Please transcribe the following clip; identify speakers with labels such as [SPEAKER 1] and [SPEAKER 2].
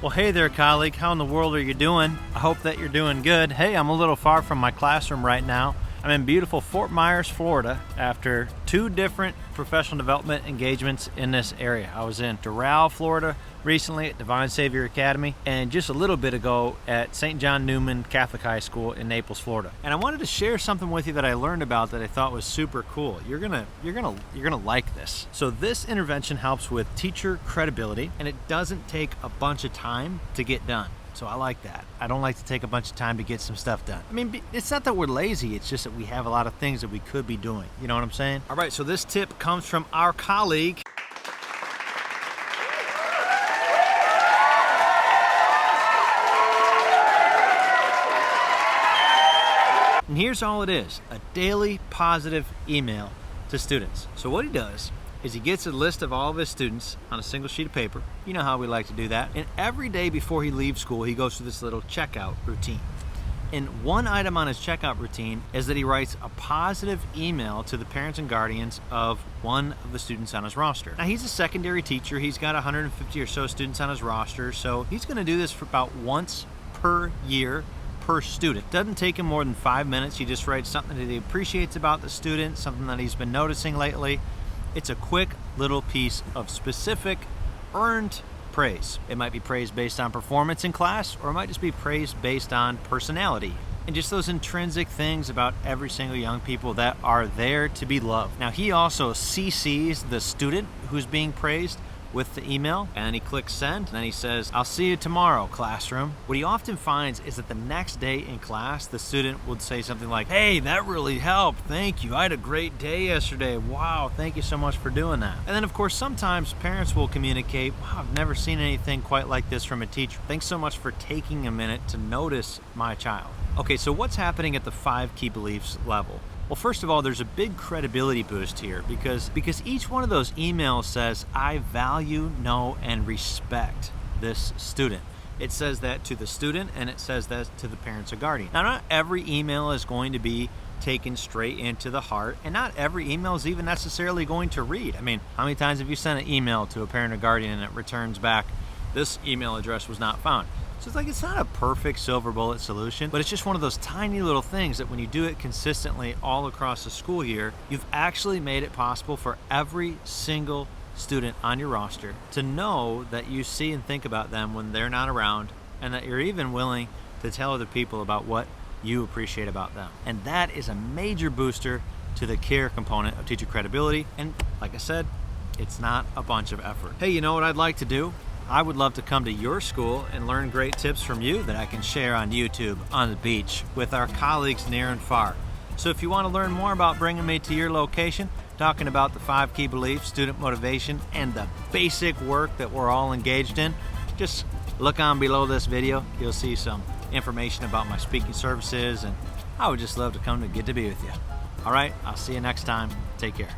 [SPEAKER 1] Well, hey there, colleague. How in the world are you doing? I hope that you're doing good. Hey, I'm a little far from my classroom right now. I'm in beautiful Fort Myers, Florida, after 2 different professional development engagements in this area. I was in Doral, Florida recently at Divine Savior Academy, and just a little bit ago at St. John Newman Catholic High School in Naples, Florida. And I wanted to share something with you that I learned about that I thought was super cool. You're gonna like this. So this intervention helps with teacher credibility, and it doesn't take a bunch of time to get done. So I like that. I don't like to take a bunch of time to get some stuff done. I mean, it's not that we're lazy, it's just that we have a lot of things that we could be doing. You know what I'm saying? All right, so this tip comes from our colleague. And here's all it is, a daily positive email to students. So what he does is he gets a list of all of his students on a single sheet of paper. You know how we like to do that. And every day before he leaves school, he goes through this little checkout routine. And one item on his checkout routine is that he writes a positive email to the parents and guardians of one of the students on his roster. Now, he's a secondary teacher. He's got 150 or so students on his roster, so he's gonna do this for about once per year per student. Doesn't take him more than 5 minutes. He just writes something that he appreciates about the student, something that he's been noticing lately. It's a quick little piece of specific earned praise. It might be praise based on performance in class, or it might just be praise based on personality and just those intrinsic things about every single young people that are there to be loved. Now, he also CCs the student who's being praised with the email, and he clicks send, and then he says, "I'll see you tomorrow, classroom." What he often finds is that the next day in class, the student would say something like, "Hey, that really helped. Thank you. I had a great day yesterday. Wow, thank you so much for doing that." And then, of course, sometimes parents will communicate, "Wow, I've never seen anything quite like this from a teacher. Thanks so much for taking a minute to notice my child." Okay, so what's happening at the 5 key beliefs level? Well, first of all, there's a big credibility boost here because each one of those emails says, "I value, know, and respect this student." It says that to the student, and it says that to the parents or guardian. Now, not every email is going to be taken straight into the heart, and not every email is even necessarily going to read. I mean, how many times have you sent an email to a parent or guardian and it returns back, "This email address was not found"? So it's not a perfect silver bullet solution, but it's just one of those tiny little things that when you do it consistently all across the school year, you've actually made it possible for every single student on your roster to know that you see and think about them when they're not around, and that you're even willing to tell other people about what you appreciate about them. And that is a major booster to the care component of teacher credibility. And like I said, it's not a bunch of effort. Hey, you know what I'd like to do? I would love to come to your school and learn great tips from you that I can share on YouTube, on the beach, with our colleagues near and far. So if you want to learn more about bringing me to your location, talking about the 5 key beliefs, student motivation, and the basic work that we're all engaged in, just look on below this video. You'll see some information about my speaking services, and I would just love to come to get to be with you. All right, I'll see you next time. Take care.